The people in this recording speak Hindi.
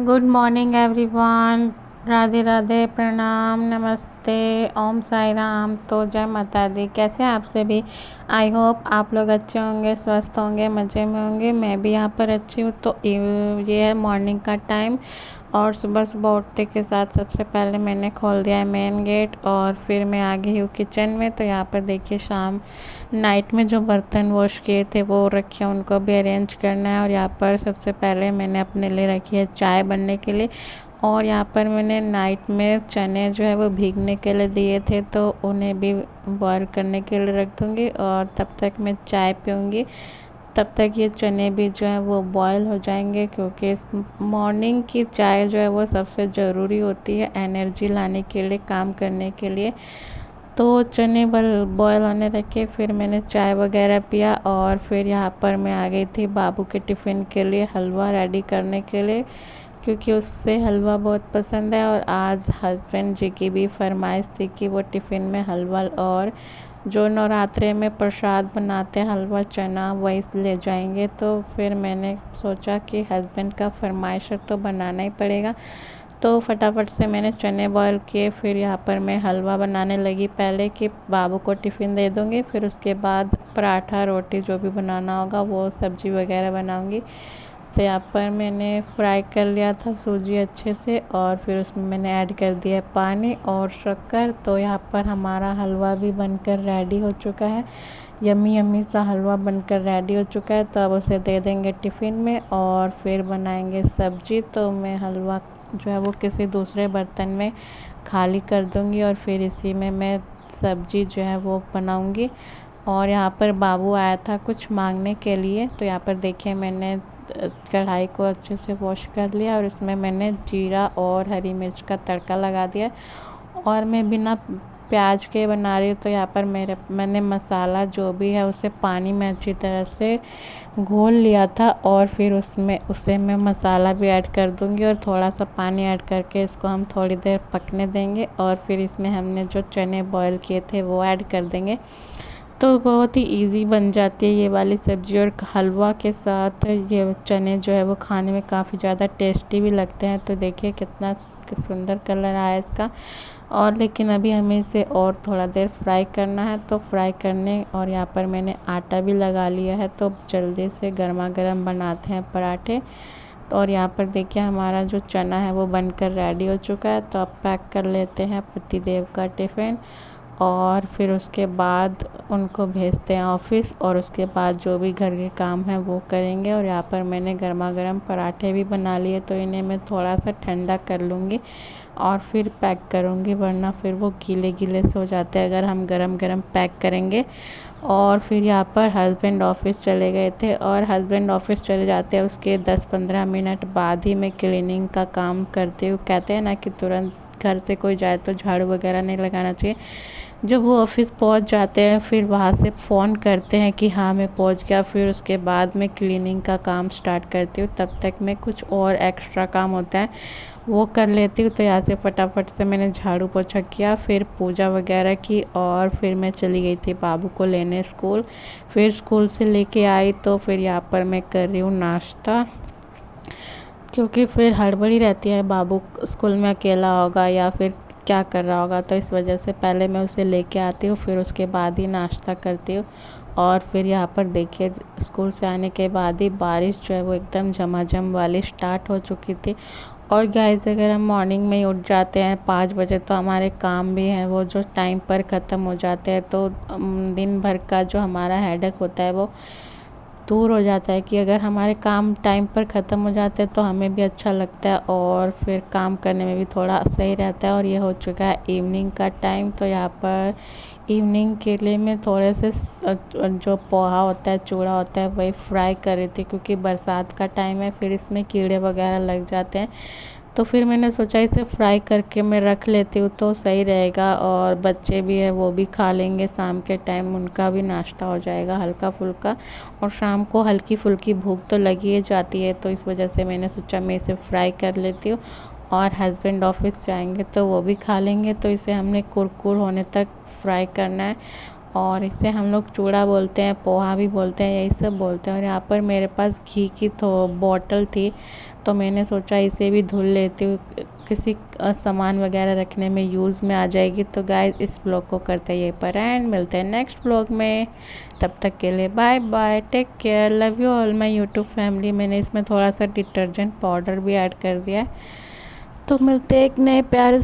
Good morning everyone. Radhe Radhe, प्रणाम, नमस्ते, ओम साई राम। तो जय माता दी। कैसे हैं आप सभी? आई होप आप लोग अच्छे होंगे, स्वस्थ होंगे, मज़े में होंगे। मैं भी यहाँ पर अच्छी हूँ। तो ये है मॉर्निंग का टाइम और सुबह सुबह उठते के साथ सबसे पहले मैंने खोल दिया है मेन गेट और फिर मैं आ गई हूँ किचन में। तो यहाँ पर देखिए शाम नाइट में जो बर्तन वॉश किए थे वो रखे हैं, उनको भी अरेंज करना है। और यहाँ पर सबसे पहले मैंने अपने लिए रखी है चाय बनने के लिए। और यहाँ पर मैंने नाइट में चने जो है वो भीगने के लिए दिए थे, तो उन्हें भी बॉईल करने के लिए रख दूँगी और तब तक मैं चाय पीऊँगी। तब तक ये चने भी जो है वो बॉयल हो जाएंगे, क्योंकि इस मॉर्निंग की चाय जो है वो सबसे ज़रूरी होती है एनर्जी लाने के लिए, काम करने के लिए। तो चने बॉयल होने रखे, फिर मैंने चाय वगैरह पिया और फिर यहाँ पर मैं आ गई थी बाबू के टिफ़िन के लिए हलवा रेडी करने के लिए, क्योंकि उससे हलवा बहुत पसंद है। और आज हस्बैंड जी की भी फरमाइश थी कि वो टिफ़िन में हलवा और जो नवरात्रे में प्रसाद बनाते हैं हलवा चना वही ले जाएंगे। तो फिर मैंने सोचा कि हस्बैंड का फरमाइश तो बनाना ही पड़ेगा। तो फटाफट से मैंने चने बॉयल किए, फिर यहाँ पर मैं हलवा बनाने लगी पहले कि बाबू को टिफ़िन दे दूँगी, फिर उसके बाद पराठा रोटी जो भी बनाना होगा वो सब्ज़ी वगैरह बनाऊँगी। तो यहाँ पर मैंने फ्राई कर लिया था सूजी अच्छे से और फिर उसमें मैंने ऐड कर दिया पानी और शक्कर। तो यहाँ पर हमारा हलवा भी बनकर रेडी हो चुका है। यम्मी यम्मी सा हलवा बनकर रेडी हो चुका है। तो अब उसे दे देंगे टिफ़िन में और फिर बनाएंगे सब्ज़ी। तो मैं हलवा जो है वो किसी दूसरे बर्तन में खाली कर दूँगी और फिर इसी में मैं सब्ज़ी जो है वो बनाऊँगी। और यहाँ पर बाबू आया था कुछ मांगने के लिए। तो यहाँ पर देखिए मैंने कढ़ाई को अच्छे से वॉश कर लिया और इसमें मैंने जीरा और हरी मिर्च का तड़का लगा दिया। और मैं बिना प्याज के बना रही हूँ। तो यहाँ पर मैंने मसाला जो भी है उसे पानी में अच्छी तरह से घोल लिया था और फिर उसे मैं मसाला भी ऐड कर दूँगी और थोड़ा सा पानी ऐड करके इसको हम थोड़ी देर पकने देंगे। और फिर इसमें हमने जो चने बॉईल किए थे वो ऐड कर देंगे। तो बहुत ही इजी बन जाती है ये वाली सब्ज़ी और हलवा के साथ ये चने जो है वो खाने में काफ़ी ज़्यादा टेस्टी भी लगते हैं। तो देखिए कितना सुंदर कलर आया इसका। और लेकिन अभी हमें इसे और थोड़ा देर फ्राई करना है। तो फ्राई करने और यहाँ पर मैंने आटा भी लगा लिया है। तो जल्दी से गर्मा गर्म बनाते हैं पराठे। और यहाँ पर देखिए हमारा जो चना है वो बनकर रेडी हो चुका है। तो अब पैक कर लेते हैं पतिदेव का टिफ़िन और फिर उसके बाद उनको भेजते हैं ऑफिस और उसके बाद जो भी घर के काम है वो करेंगे। और यहाँ पर मैंने गर्मा गर्म पराठे भी बना लिए, तो इन्हें मैं थोड़ा सा ठंडा कर लूँगी और फिर पैक करूँगी, वरना फिर वो गीले गीले से हो जाते हैं अगर हम गरम गरम पैक करेंगे। और फिर यहाँ पर हस्बैंड ऑफिस चले गए थे और हस्बैंड ऑफिस चले जाते हैं उसके 10-15 मिनट बाद ही मैं क्लीनिंग का काम करती हूँ। कहते हैं ना कि तुरंत घर से कोई जाए तो झाड़ू वगैरह नहीं लगाना चाहिए। जब वो ऑफिस पहुंच जाते हैं फिर वहाँ से फ़ोन करते हैं कि हाँ मैं पहुंच गया, फिर उसके बाद मैं क्लीनिंग का काम स्टार्ट करती हूँ। तब तक मैं कुछ और एक्स्ट्रा काम होता है वो कर लेती हूँ। तो यहाँ से फटाफट से मैंने झाड़ू पोछा किया, फिर पूजा वगैरह की और फिर मैं चली गई थी बाबू को लेने स्कूल। फिर स्कूल से लेके आई तो फिर यहाँ पर मैं कर रही हूँ नाश्ता, क्योंकि फिर हड़बड़ी रहती है, बाबू स्कूल में अकेला होगा या फिर क्या कर रहा होगा। तो इस वजह से पहले मैं उसे लेके आती हूँ, फिर उसके बाद ही नाश्ता करती हूँ। और फिर यहाँ पर देखिए स्कूल से आने के बाद ही बारिश जो है वो एकदम झमाझम वाली स्टार्ट हो चुकी थी। और गाइस अगर हम मॉर्निंग में ही उठ जाते हैं 5 बजे तो हमारे काम भी हैं वो जो टाइम पर ख़त्म हो जाते हैं। तो दिन भर का जो हमारा हेडेक होता है वो दूर हो जाता है कि अगर हमारे काम टाइम पर ख़त्म हो जाते हैं तो हमें भी अच्छा लगता है और फिर काम करने में भी थोड़ा सही रहता है। और ये हो चुका है इवनिंग का टाइम। तो यहाँ पर इवनिंग के लिए मैं थोड़े से जो पोहा होता है, चूड़ा होता है, वही फ्राई कर रही थी, क्योंकि बरसात का टाइम है फिर इसमें कीड़े वगैरह लग जाते हैं। तो फिर मैंने सोचा इसे फ्राई करके मैं रख लेती हूँ तो सही रहेगा और बच्चे भी है वो भी खा लेंगे, शाम के टाइम उनका भी नाश्ता हो जाएगा हल्का फुल्का। और शाम को हल्की फुल्की भूख तो लगी ही जाती है, तो इस वजह से मैंने सोचा मैं इसे फ्राई कर लेती हूँ। और हस्बैंड ऑफिस से आएंगे तो वो भी खा लेंगे। तो इसे हमने कुरकुर होने तक फ्राई करना है और इसे हम लोग चूड़ा बोलते हैं, पोहा भी बोलते हैं, यही सब बोलते हैं। और यहाँ पर मेरे पास घी की तो बॉटल थी, तो मैंने सोचा इसे भी धुल लेती हूँ, किसी सामान वगैरह रखने में यूज़ में आ जाएगी। तो गाइस इस ब्लॉग को करते हैं यहीं पर एंड मिलते हैं नेक्स्ट ब्लॉग में। तब तक के लिए bye bye, take care, love you all my YouTube family. मैंने इसमें थोड़ा सा डिटर्जेंट पाउडर भी ऐड कर दिया है। तो मिलते हैं एक नए प्यारे